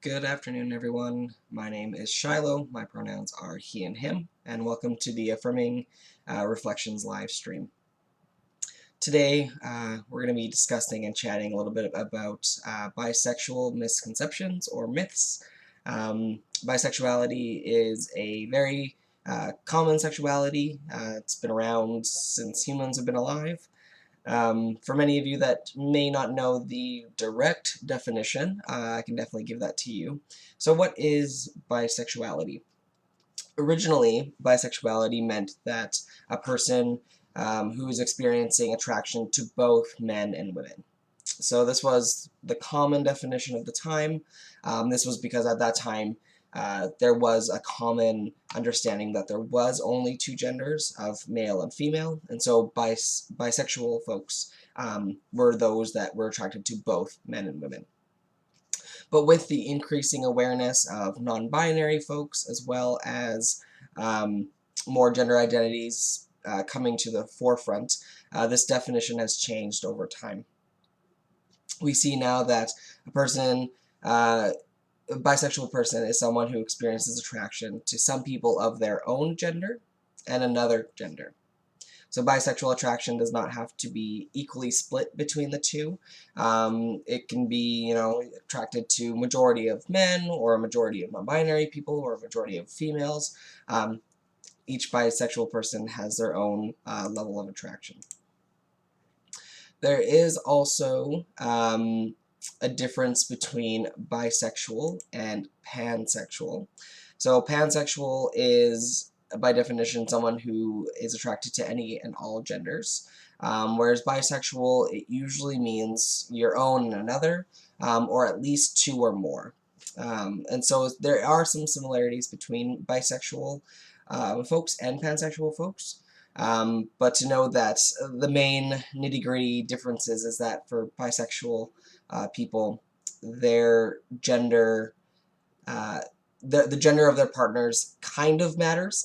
Good afternoon, everyone. My name is Shylo. My pronouns are he and him, and welcome to the Affirming Reflections live stream. Today, we're going to be discussing and chatting a little bit about bisexual misconceptions or myths. Bisexuality is a very common sexuality. It's been around since humans have been alive. For many of you that may not know the direct definition, I can definitely give that to you. So what is bisexuality? Originally, bisexuality meant that a person who is experiencing attraction to both men and women. So this was the common definition of the time. This was because at that time there was a common understanding that there was only two genders of male and female, and so bisexual folks were those that were attracted to both men and women. But with the increasing awareness of non-binary folks as well as more gender identities coming to the forefront, this definition has changed over time. We see now that a bisexual person is someone who experiences attraction to some people of their own gender and another gender. So bisexual attraction does not have to be equally split between the two. It can be, attracted to majority of men or a majority of non-binary people or a majority of females. Each bisexual person has their own level of attraction. There is also a difference between bisexual and pansexual. So pansexual is, by definition, someone who is attracted to any and all genders, whereas bisexual, it usually means your own and another, or at least two or more. And so there are some similarities between bisexual folks and pansexual folks. But to know that the main nitty-gritty differences is that for bisexual people, their gender, the gender of their partners kind of matters.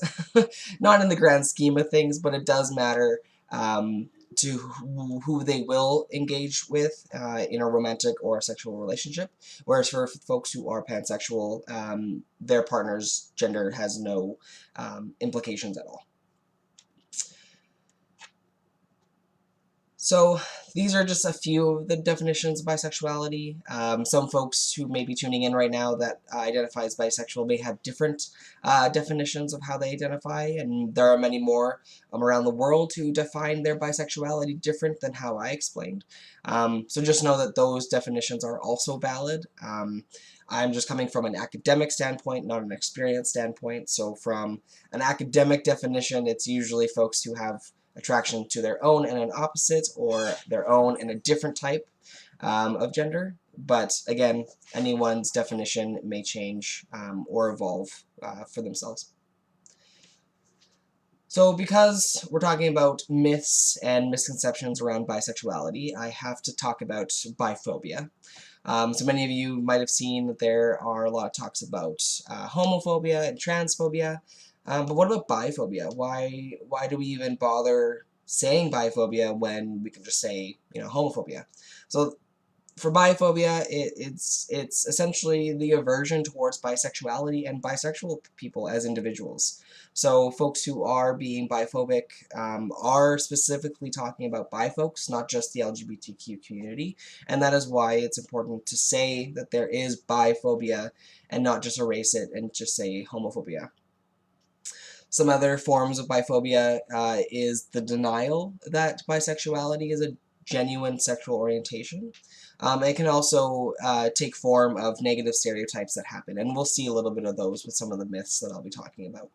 Not in the grand scheme of things, but it does matter to who they will engage with in a romantic or a sexual relationship. Whereas for folks who are pansexual, their partner's gender has no implications at all. So these are just a few of the definitions of bisexuality. Some folks who may be tuning in right now that identify as bisexual may have different definitions of how they identify, and there are many more around the world who define their bisexuality different than how I explained. So just know that those definitions are also valid. I'm just coming from an academic standpoint, not an experience standpoint. So from an academic definition, it's usually folks who have attraction to their own and an opposite, or their own and a different type of gender. But again, anyone's definition may change or evolve for themselves. So because we're talking about myths and misconceptions around bisexuality, I have to talk about biphobia. So many of you might have seen that there are a lot of talks about homophobia and transphobia. But what about biphobia? Why do we even bother saying biphobia when we can just say, homophobia? So for biphobia, it's essentially the aversion towards bisexuality and bisexual people as individuals. So folks who are being biphobic are specifically talking about bi folks, not just the LGBTQ community, and that is why it's important to say that there is biphobia and not just erase it and just say homophobia. Some other forms of biphobia is the denial that bisexuality is a genuine sexual orientation. It can also take form of negative stereotypes that happen, and we'll see a little bit of those with some of the myths that I'll be talking about.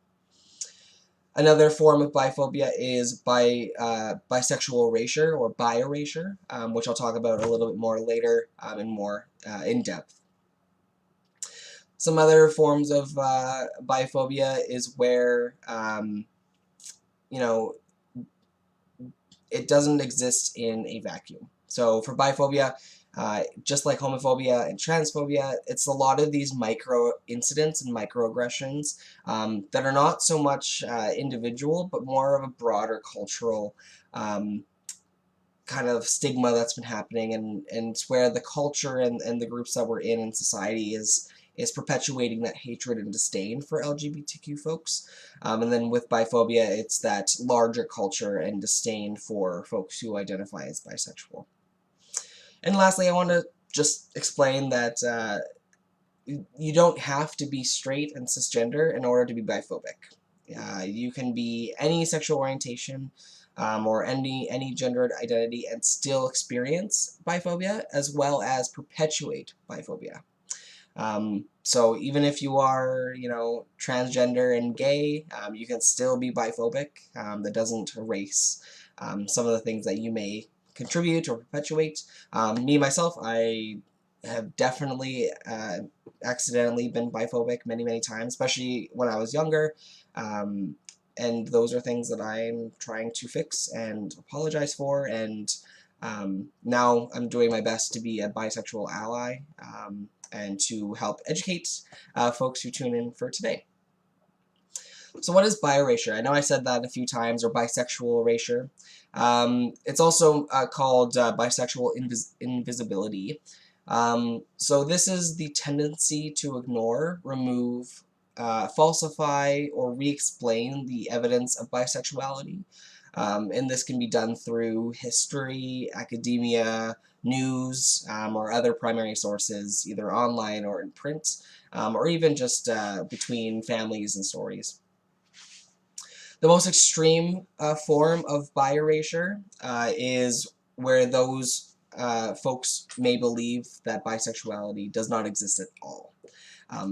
Another form of biphobia is bisexual erasure or bi-erasure, which I'll talk about a little bit more later and more in depth. Some other forms of biphobia is where, it doesn't exist in a vacuum. So for biphobia, just like homophobia and transphobia, it's a lot of these micro incidents and microaggressions that are not so much individual, but more of a broader cultural kind of stigma that's been happening, and it's where the culture and the groups that we're in society is is perpetuating that hatred and disdain for LGBTQ folks. And then with biphobia, it's that larger culture and disdain for folks who identify as bisexual. And lastly, I want to just explain that you don't have to be straight and cisgender in order to be biphobic. You can be any sexual orientation or any gendered identity and still experience biphobia, as well as perpetuate biphobia. So even if you are, transgender and gay, you can still be biphobic. That doesn't erase some of the things that you may contribute or perpetuate. Me, myself, I have definitely accidentally been biphobic many, many times, especially when I was younger. And those are things that I'm trying to fix and apologize for, and now I'm doing my best to be a bisexual ally and to help educate folks who tune in for today. So what is bi-erasure? I know I said that a few times, or bisexual erasure. It's also called bisexual invisibility. So this is the tendency to ignore, remove, falsify, or re-explain the evidence of bisexuality. And this can be done through history, academia, news, or other primary sources, either online or in print, or even just between families and stories. The most extreme form of bi-erasure is where those folks may believe that bisexuality does not exist at all.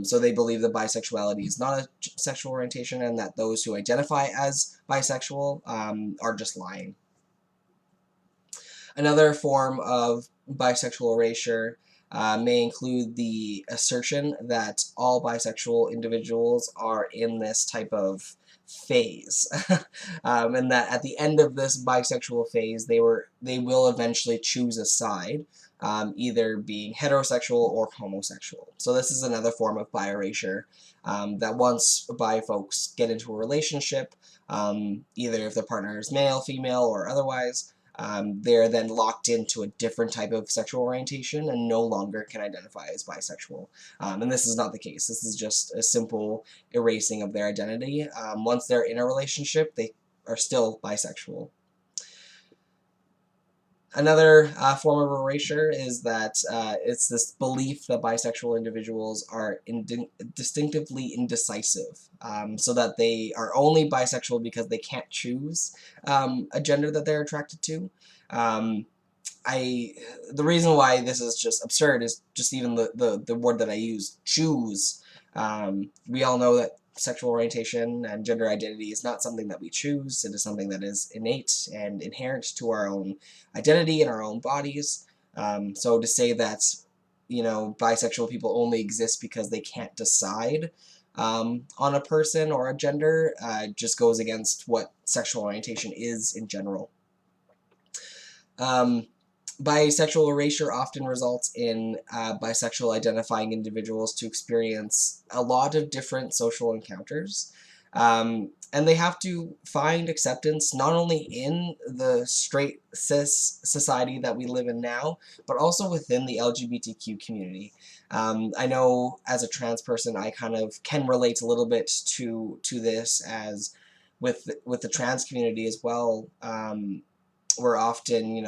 So they believe that bisexuality is not a sexual orientation, and that those who identify as bisexual are just lying. Another form of bisexual erasure may include the assertion that all bisexual individuals are in this type of phase, and that at the end of this bisexual phase, they will eventually choose a side, either being heterosexual or homosexual. So this is another form of bi-erasure, that once bi folks get into a relationship, either if the partner is male, female, or otherwise, they're then locked into a different type of sexual orientation and no longer can identify as bisexual. And this is not the case. This is just a simple erasing of their identity. Once they're in a relationship, they are still bisexual. Another form of erasure is that it's this belief that bisexual individuals are distinctively indecisive, so that they are only bisexual because they can't choose a gender that they're attracted to. The reason why this is just absurd is just even the word that I use, choose. We all know that sexual orientation and gender identity is not something that we choose. It is something that is innate and inherent to our own identity and our own bodies. So to say that, bisexual people only exist because they can't decide on a person or a gender just goes against what sexual orientation is in general. Bisexual erasure often results in bisexual identifying individuals to experience a lot of different social encounters. And they have to find acceptance not only in the straight cis society that we live in now, but also within the LGBTQ community. I know as a trans person, I kind of can relate a little bit to this, as with the trans community as well. We're often,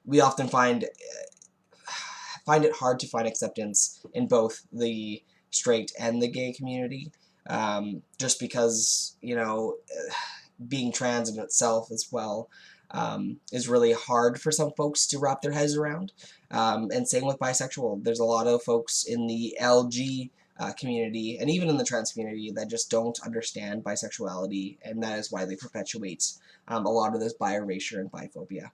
we often find it hard to find acceptance in both the straight and the gay community, just because, being trans in itself as well is really hard for some folks to wrap their heads around. And same with bisexual. There's a lot of folks in the LG community, and even in the trans community, that just don't understand bisexuality, and that is why they perpetuate a lot of this bi-erasure and biphobia.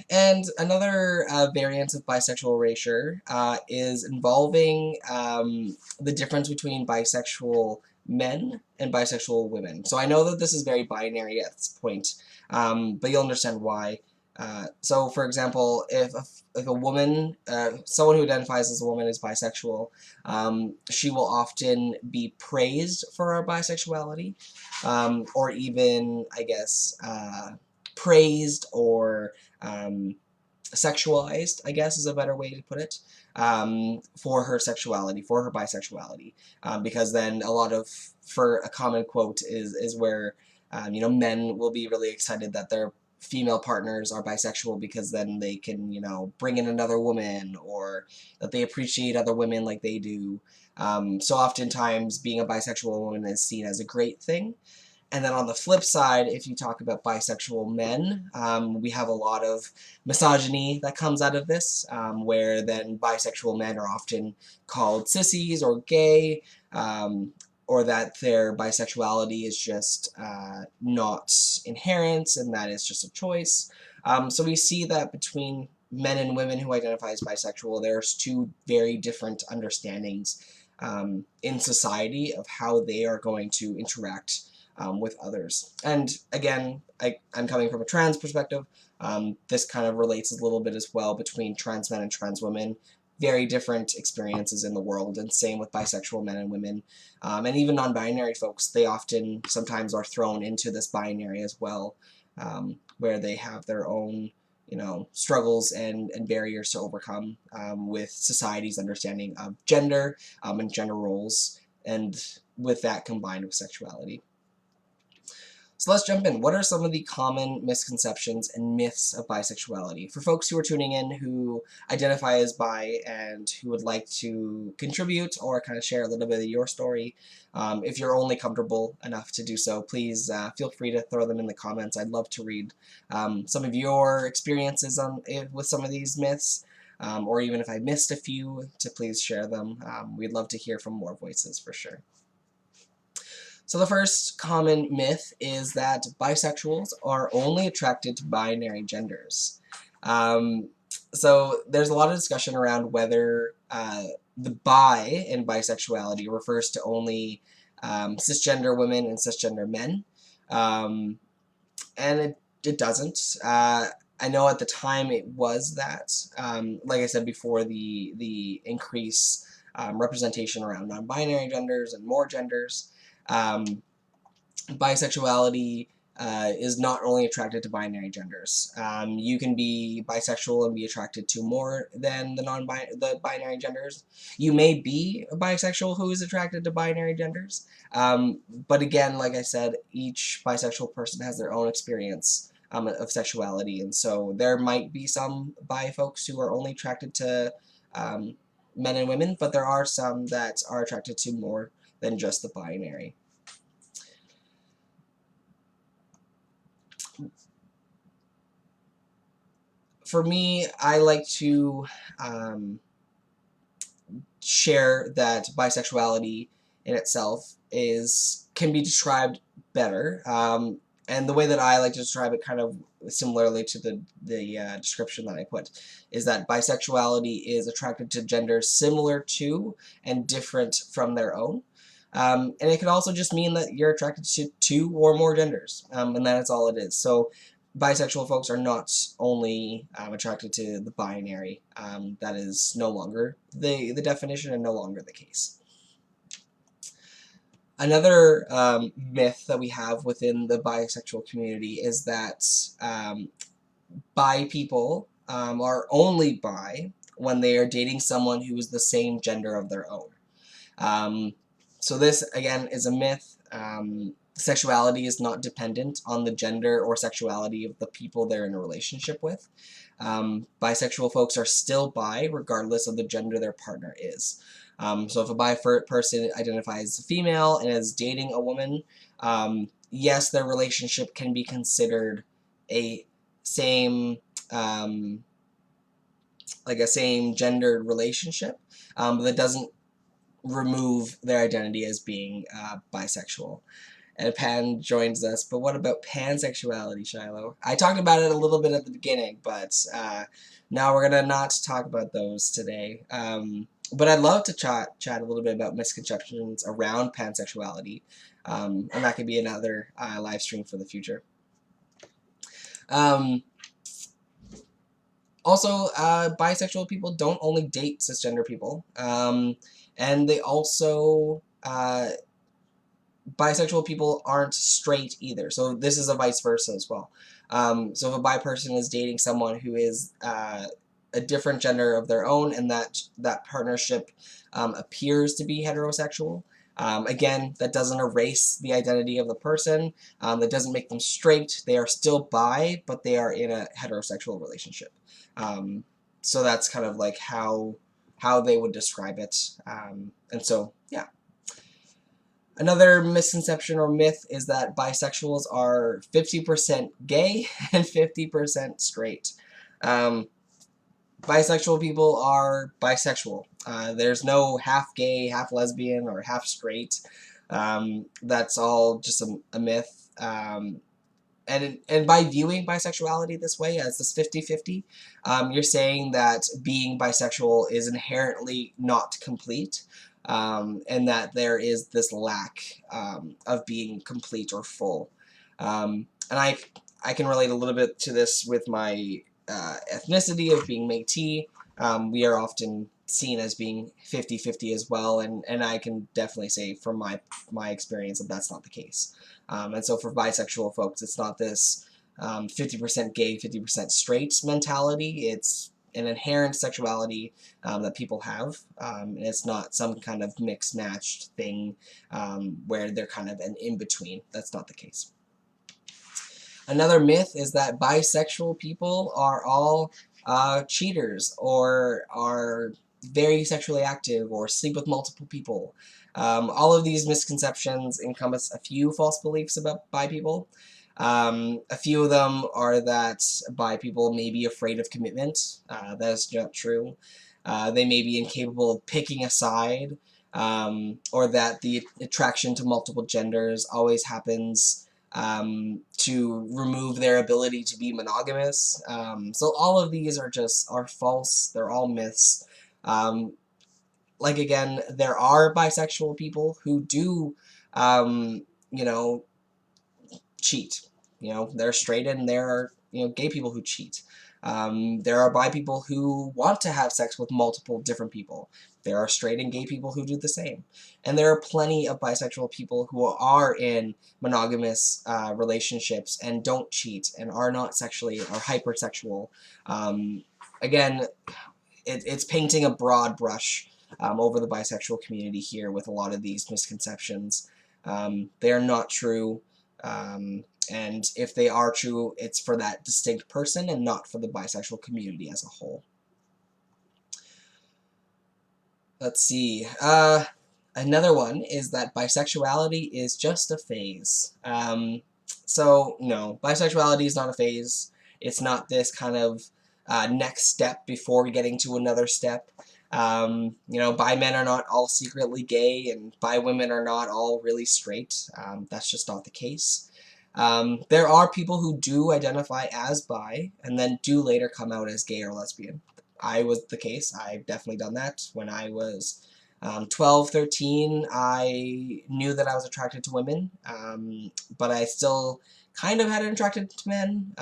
And another variant of bisexual erasure is involving the difference between bisexual men and bisexual women. So I know that this is very binary at this point, but you'll understand why. So for example, if a woman, someone who identifies as a woman is bisexual, she will often be praised for her bisexuality, or even, I guess, praised or sexualized, I guess is a better way to put it, for her sexuality, for her bisexuality, because then for a common quote is where, you know, men will be really excited that their female partners are bisexual because then they can, you know, bring in another woman, or that they appreciate other women like they do. So oftentimes being a bisexual woman is seen as a great thing. And then on the flip side, if you talk about bisexual men, we have a lot of misogyny that comes out of this, where then bisexual men are often called sissies or gay, or that their bisexuality is just not inherent and that it's just a choice. So we see that between men and women who identify as bisexual, there's two very different understandings in society of how they are going to interact with others. And again, I'm coming from a trans perspective. This kind of relates a little bit as well between trans men and trans women. Very different experiences in the world, and same with bisexual men and women. And even non-binary folks, they often sometimes are thrown into this binary as well, where they have their own, you know, struggles and barriers to overcome with society's understanding of gender and gender roles, and with that combined with sexuality. So let's jump in. What are some of the common misconceptions and myths of bisexuality? For folks who are tuning in who identify as bi and who would like to contribute or kind of share a little bit of your story, if you're only comfortable enough to do so, please feel free to throw them in the comments. I'd love to read some of your experiences with some of these myths, or even if I missed a few, to please share them. We'd love to hear from more voices for sure. So the first common myth is that bisexuals are only attracted to binary genders. So there's a lot of discussion around whether the bi in bisexuality refers to only cisgender women and cisgender men, and it doesn't. I know at the time it was that, like I said before, the increase representation around non-binary genders and more genders. Bisexuality is not only attracted to binary genders. You can be bisexual and be attracted to more than the binary genders. You may be a bisexual who is attracted to binary genders, but again, like I said, each bisexual person has their own experience of sexuality, and so there might be some bi folks who are only attracted to men and women, but there are some that are attracted to more than just the binary. For me, I like to share that bisexuality in itself can be described better, and the way that I like to describe it, kind of similarly to the description that I put, is that bisexuality is attracted to genders similar to and different from their own. And it could also just mean that you're attracted to two or more genders, and that's all it is. So bisexual folks are not only attracted to the binary. That is no longer the definition and no longer the case. Another myth that we have within the bisexual community is that bi people are only bi when they are dating someone who is the same gender of their own. So this, again, is a myth. Sexuality is not dependent on the gender or sexuality of the people they're in a relationship with. Bisexual folks are still bi regardless of the gender their partner is. So if a bi person identifies as a female and is dating a woman, yes, their relationship can be considered a same like a same gendered relationship, but that doesn't remove their identity as being bisexual. And Pan joins us, but what about pansexuality, Shylo? I talked about it a little bit at the beginning, but now we're gonna not talk about those today. But I'd love to chat a little bit about misconceptions around pansexuality, and that could be another live stream for the future. Also, bisexual people don't only date cisgender people, and they also bisexual people aren't straight either. So this is a vice versa as well. So if a bi person is dating someone who is a different gender of their own, and that partnership appears to be heterosexual, again, that doesn't erase the identity of the person. That doesn't make them straight. They are still bi, but they are in a heterosexual relationship. So that's kind of like how they would describe it. And so, yeah. Another misconception or myth is that bisexuals are 50% gay and 50% straight. Bisexual people are bisexual. There's no half gay, half lesbian, or half straight. That's all just a myth. And by viewing bisexuality this way, as this 50-50, you're saying that being bisexual is inherently not complete, and that there is this lack of being complete or full. And I can relate a little bit to this with my ethnicity of being Métis. We are often seen as being 50-50 as well, and I can definitely say from my experience that that's not the case. And so for bisexual folks, it's not this 50% gay, 50% straight mentality. It's an inherent sexuality that people have, and it's not some kind of mixed-matched thing where they're kind of an in-between. That's not the case. Another myth is that bisexual people are all cheaters, or are very sexually active, or sleep with multiple people. All of these misconceptions encompass a few false beliefs about bi people. A few of them are that bi people may be afraid of commitment. That is not true. They may be incapable of picking a side, or that the attraction to multiple genders always happens to remove their ability to be monogamous. So all of these are false. They're all myths. Like, again, there are bisexual people who do, you know, cheat. You know, they're straight, and there are, gay people who cheat. There are bi people who want to have sex with multiple different people. There are straight and gay people who do the same. And there are plenty of bisexual people who are in monogamous relationships and don't cheat and are not sexually or hypersexual. Again, it's painting a broad brush over the bisexual community here with a lot of these misconceptions. They are not true. And if they are true, it's for that distinct person and not for the bisexual community as a whole. Let's see. Another one is that bisexuality is just a phase. So, no, bisexuality is not a phase. It's not this kind of next step before getting to another step. Bi men are not all secretly gay, and bi women are not all really straight. That's just not the case. There are people who do identify as bi and then do later come out as gay or lesbian. I was the case. I've definitely done that. When I was 12, 13, I knew that I was attracted to women, but I still kind of had an attraction to men.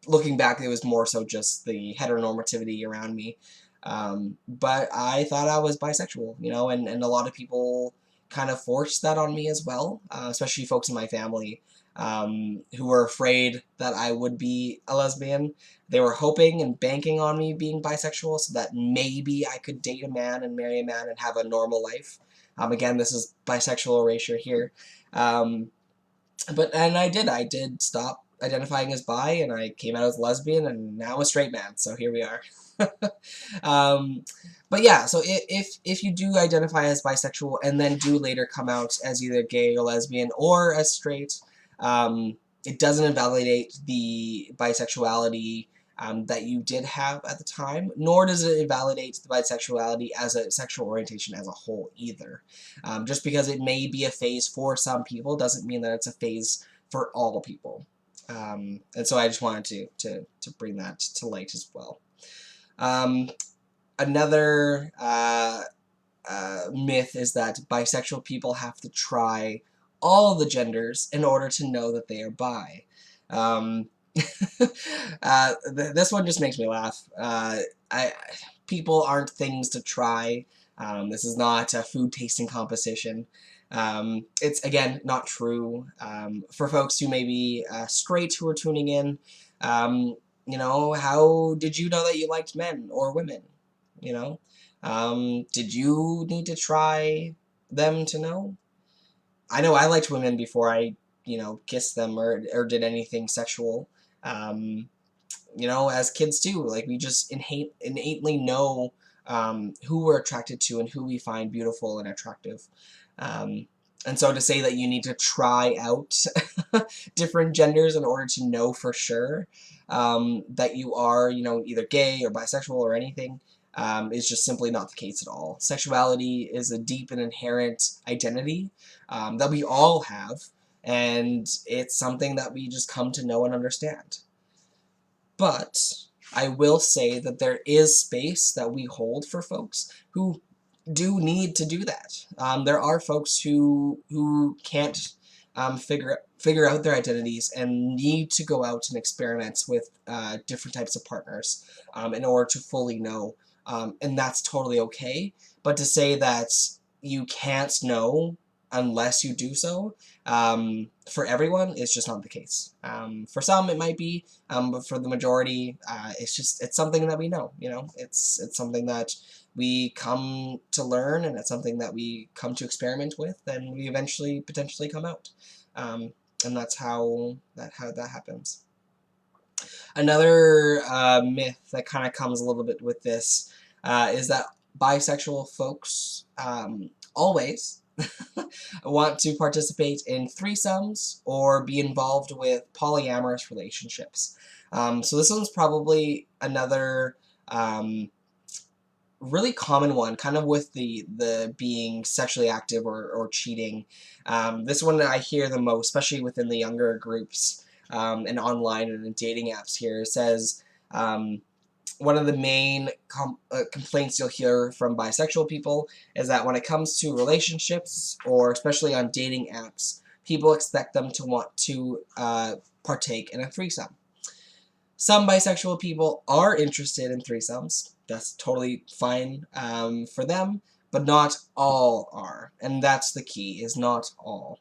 Looking back, it was more so just the heteronormativity around me. But I thought I was bisexual, and a lot of people kind of forced that on me as well, especially folks in my family who were afraid that I would be a lesbian. They were hoping and banking on me being bisexual so that maybe I could date a man and marry a man and have a normal life. Again, this is bisexual erasure here. And I did stop identifying as bi, and I came out as lesbian, and now I'm a straight man, so here we are. But yeah, so if you do identify as bisexual and then do later come out as either gay or lesbian or as straight, it doesn't invalidate the bisexuality that you did have at the time, nor does it invalidate the bisexuality as a sexual orientation as a whole either. Just because it may be a phase for some people doesn't mean that it's a phase for all people. And so I just wanted to bring that to light as well. Another myth is that bisexual people have to try all the genders in order to know that they are bi. This one just makes me laugh. People aren't things to try. This is not a food tasting competition. It's, again, not true. For folks who may be straight who are tuning in, you know, how did you know that you liked men or women? You know, did you need to try them to know? I know I liked women before I, you know, kissed them or did anything sexual. Um, you know, as kids too, like we just innately know who we're attracted to and who we find beautiful and attractive. Um, and so to say that you need to try out different genders in order to know for sure that you are, you know, either gay or bisexual or anything is just simply not the case at all. Sexuality is a deep and inherent identity that we all have, and it's something that we just come to know and understand. But I will say that there is space that we hold for folks who do need to do that. There are folks who can't figure out their identities and need to go out and experiment with different types of partners in order to fully know, and that's totally okay. But to say that you can't know unless you do so, for everyone, is just not the case. For some, it might be, but for the majority, it's something that we know. You know, it's something that we come to learn, and it's something that we come to experiment with, and we eventually potentially come out. And that's how that happens. Another myth that kind of comes a little bit with this is that bisexual folks always want to participate in threesomes or be involved with polyamorous relationships. So this one's probably another really common one, kind of with the being sexually active or cheating. This one I hear the most, especially within the younger groups and online and in dating apps here, says one of the main complaints you'll hear from bisexual people is that when it comes to relationships, or especially on dating apps, people expect them to want to partake in a threesome. Some bisexual people are interested in threesomes. That's totally fine for them, but not all are. And that's the key, is not all.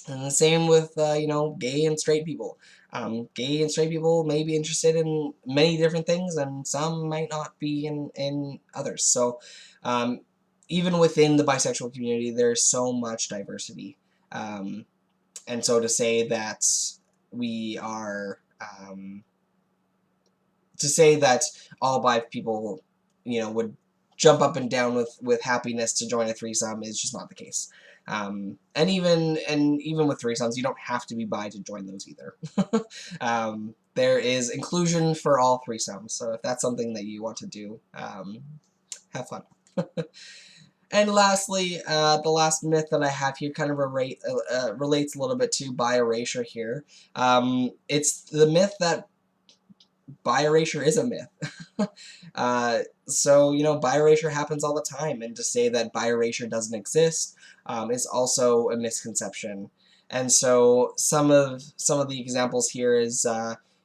And the same with, you know, gay and straight people. Gay and straight people may be interested in many different things, and some might not be in others. So even within the bisexual community, there's so much diversity. And so to say that we are... to say that all bi people, you know, would jump up and down with happiness to join a threesome is just not the case. And even with threesomes, you don't have to be bi to join those either. There is inclusion for all threesomes, so if that's something that you want to do, have fun. And lastly, the last myth that I have here kind of relates a little bit to bi erasure here. It's the myth that bi erasure is a myth. So, you know, bi erasure happens all the time, and to say that bi erasure doesn't exist is also a misconception. And so some of the examples here is,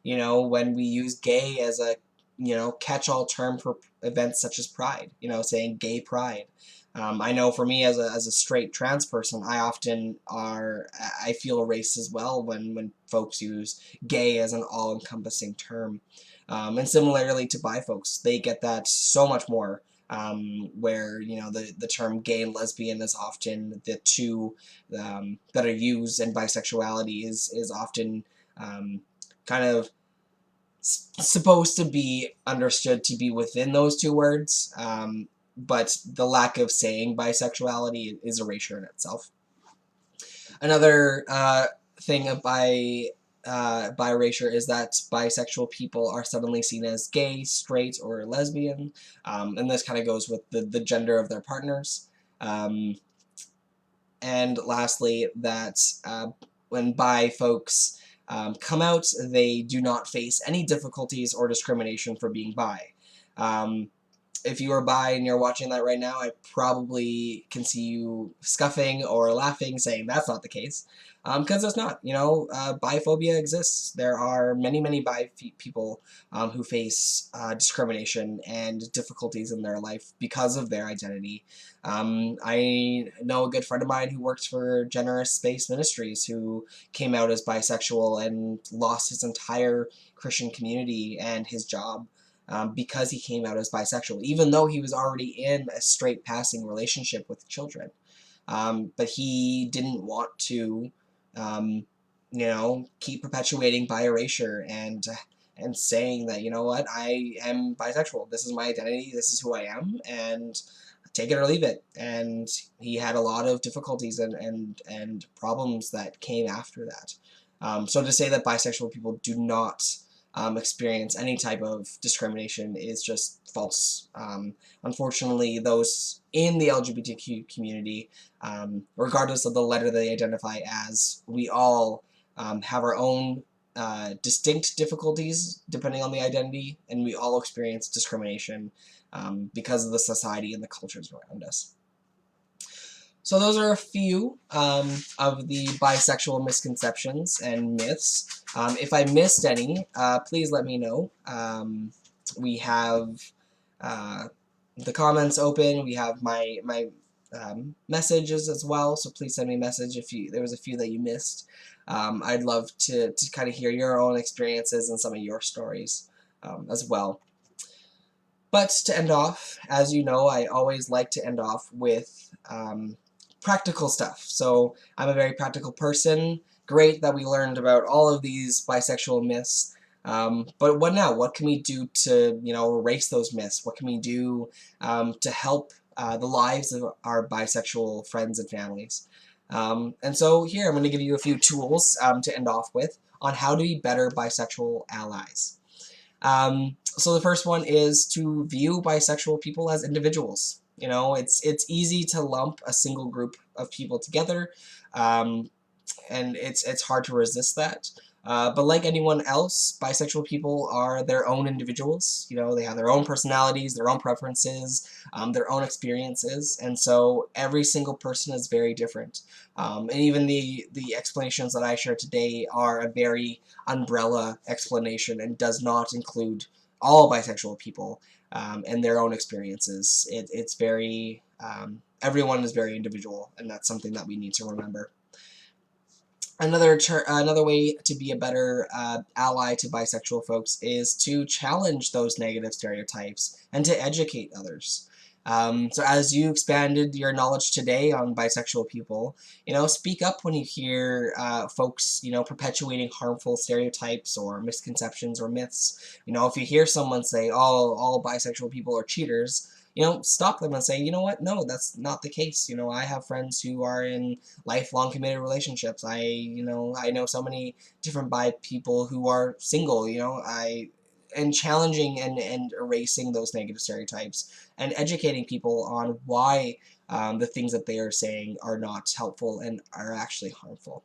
you know, when we use gay as a, you know, catch-all term for events such as Pride, you know, saying gay pride. I know for me as a straight trans person, I feel erased as well when folks use gay as an all-encompassing term. And similarly to bi folks, they get that so much more, where, you know, the term gay and lesbian is often the two that are used, and bisexuality is often kind of supposed to be understood to be within those two words, but the lack of saying bisexuality is erasure in itself. Another thing by erasure is that bisexual people are suddenly seen as gay, straight, or lesbian, and this kind of goes with the gender of their partners. And lastly, that when bi folks come out, they do not face any difficulties or discrimination for being bi. if you are bi and you're watching that right now, I probably can see you scuffing or laughing, saying that's not the case. Because it's not. Biphobia exists. There are many, many bi people who face discrimination and difficulties in their life because of their identity. I know a good friend of mine who works for Generous Space Ministries who came out as bisexual and lost his entire Christian community and his job because he came out as bisexual, even though he was already in a straight passing relationship with children. But he didn't want to, keep perpetuating bi erasure and saying that, you know what, I am bisexual. This is my identity. This is who I am, and take it or leave it. And he had a lot of difficulties and problems that came after that. So to say that bisexual people do not experience any type of discrimination is just false. Unfortunately, those in the LGBTQ community, regardless of the letter they identify as, we all have our own distinct difficulties depending on the identity, and we all experience discrimination because of the society and the cultures around us. So those are a few of the bisexual misconceptions and myths. If I missed any, please let me know. We have the comments open. We have my messages as well, so please send me a message if there was a few that you missed. I'd love to kind of hear your own experiences and some of your stories as well. But to end off, as you know, I always like to end off with practical stuff. So I'm a very practical person. Great that we learned about all of these bisexual myths. But what now? What can we do to, erase those myths? What can we do to help the lives of our bisexual friends and families? And so here I'm going to give you a few tools to end off with on how to be better bisexual allies. So the first one is to view bisexual people as individuals. It's easy to lump a single group of people together, and it's hard to resist that. But like anyone else, bisexual people are their own individuals. They have their own personalities, their own preferences, their own experiences, and so every single person is very different. And even the explanations that I share today are a very umbrella explanation and does not include all bisexual people and their own experiences. It's very, everyone is very individual, and that's something that we need to remember. Another way to be a better ally to bisexual folks is to challenge those negative stereotypes and to educate others. So as you expanded your knowledge today on bisexual people, speak up when you hear folks, perpetuating harmful stereotypes or misconceptions or myths. If you hear someone say, "Oh, all bisexual people are cheaters," stop them and say, "You know what? No, that's not the case. I have friends who are in lifelong committed relationships. I know so many different bi people who are single. And challenging and erasing those negative stereotypes and educating people on why the things that they are saying are not helpful and are actually harmful."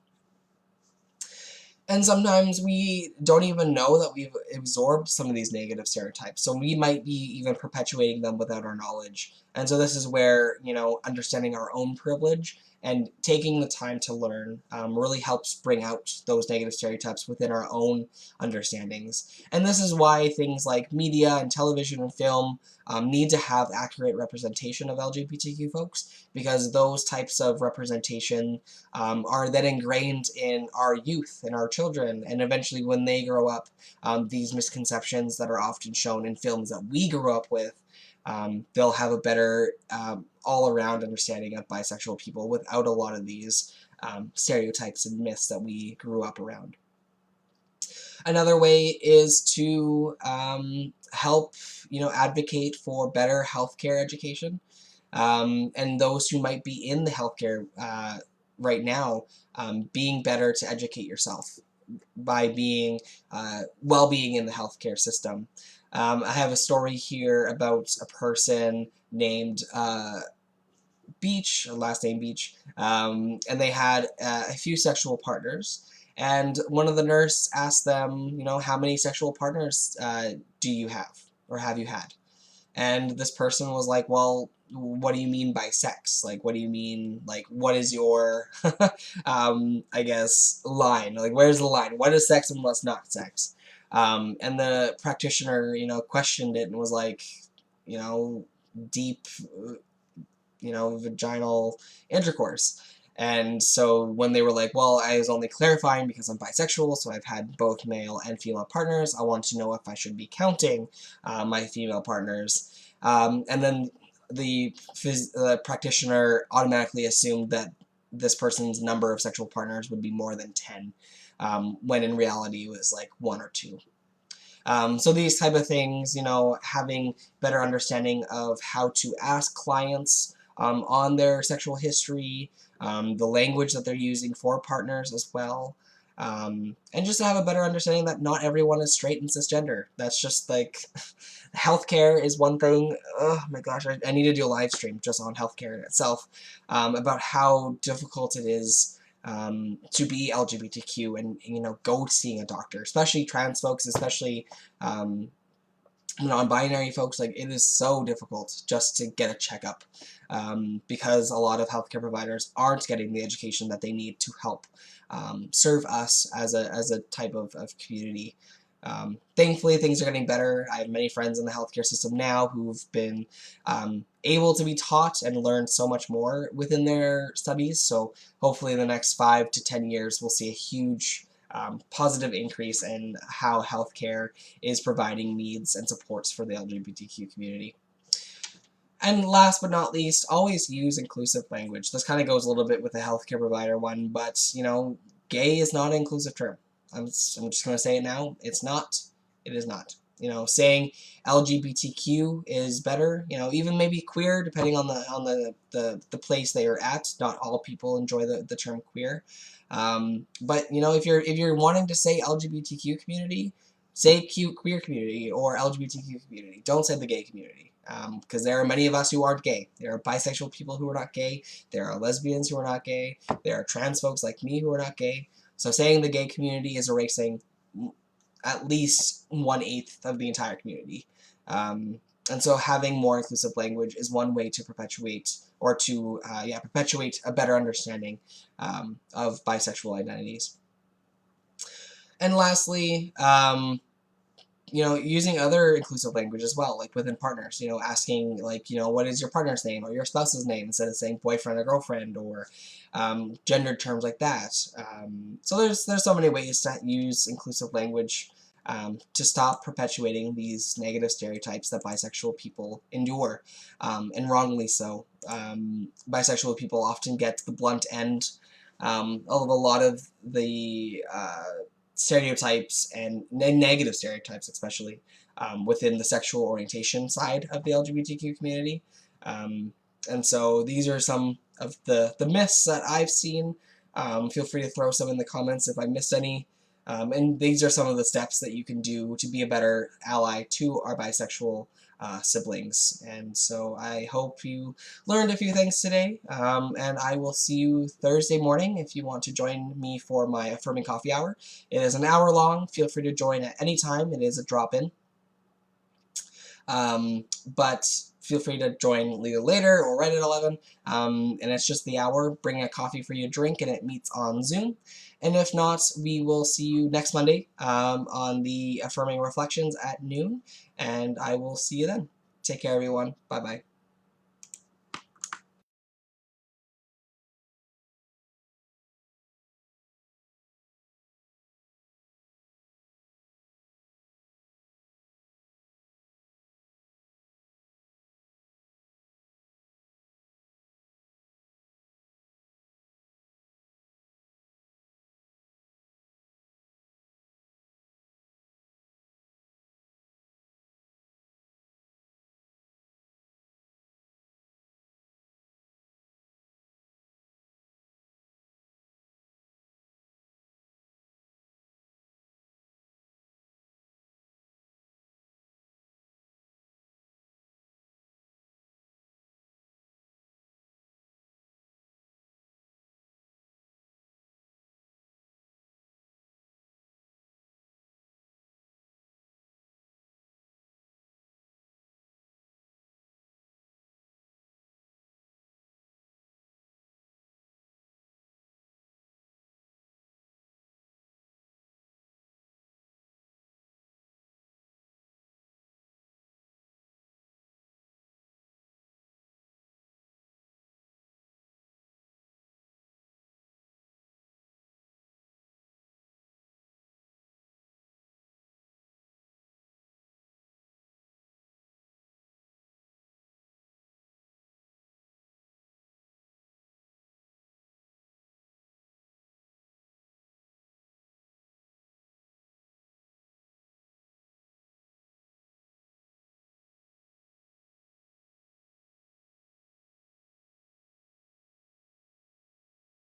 And sometimes we don't even know that we've absorbed some of these negative stereotypes, so we might be even perpetuating them without our knowledge. And so this is where, understanding our own privilege and taking the time to learn really helps bring out those negative stereotypes within our own understandings. And this is why things like media and television and film need to have accurate representation of LGBTQ folks, because those types of representation are then ingrained in our youth and our children, and eventually when they grow up, these misconceptions that are often shown in films that we grew up with, they'll have a better all-around understanding of bisexual people without a lot of these stereotypes and myths that we grew up around. Another way is to help, advocate for better healthcare education, and those who might be in the healthcare right now, being better to educate yourself by being well-being in the healthcare system. I have a story here about a person named Beach, last name Beach, and they had a few sexual partners. And one of the nurse asked them, how many sexual partners do you have or have you had? And this person was like, well, what do you mean by sex? Like, what do you mean, like, what is your, I guess, line? Like, where's the line? What is sex and what's not sex? And the practitioner, questioned it and was like, you know, deep, vaginal intercourse. And so when they were like, well, I was only clarifying because I'm bisexual, so I've had both male and female partners, I want to know if I should be counting my female partners. And then the practitioner automatically assumed that this person's number of sexual partners would be more than 10, when in reality it was like 1 or 2. So these type of things, having better understanding of how to ask clients on their sexual history, the language that they're using for partners as well, and just to have a better understanding that not everyone is straight and cisgender. That's just like, healthcare is one thing. Oh my gosh, I need to do a live stream just on healthcare in itself, about how difficult it is to be LGBTQ and go seeing a doctor, especially trans folks, especially non-binary folks. Like, it is so difficult just to get a checkup, because a lot of healthcare providers aren't getting the education that they need to help serve us as a type of community. Thankfully, things are getting better. I have many friends in the healthcare system now who've been able to be taught and learn so much more within their studies. So hopefully in the next 5 to 10 years, we'll see a huge positive increase in how healthcare is providing needs and supports for the LGBTQ community. And last but not least, always use inclusive language. This kind of goes a little bit with the healthcare provider one, but, gay is not an inclusive term. I'm just going to say it now. It's not. It is not. Saying LGBTQ is better. Even maybe queer, depending on the place that you're at. Not all people enjoy the term queer. But if you're wanting to say LGBTQ community, say queer community or LGBTQ community. Don't say the gay community, because there are many of us who aren't gay. There are bisexual people who are not gay. There are lesbians who are not gay. There are trans folks like me who are not gay. So saying the gay community is erasing at least 1/8 of the entire community. And so having more inclusive language is one way to perpetuate, or to perpetuate a better understanding of bisexual identities. And lastly, using other inclusive language as well, like within partners, asking, like, what is your partner's name or your spouse's name, instead of saying boyfriend or girlfriend, or gendered terms like that. So there's so many ways to use inclusive language to stop perpetuating these negative stereotypes that bisexual people endure, and wrongly so. Bisexual people often get the blunt end of a lot of the stereotypes, and negative stereotypes especially, within the sexual orientation side of the LGBTQ community. And so these are some of the myths that I've seen. Feel free to throw some in the comments if I missed any. And these are some of the steps that you can do to be a better ally to our bisexual siblings. And so I hope you learned a few things today, and I will see you Thursday morning if you want to join me for my Affirming Coffee Hour. It is an hour long. Feel free to join at any time. It is a drop-in. But feel free to join either later or right at 11, and it's just the hour. Bring a coffee for you to drink, and it meets on Zoom. And if not, we will see you next Monday on the Affirming Reflections at noon, and I will see you then. Take care, everyone. Bye-bye.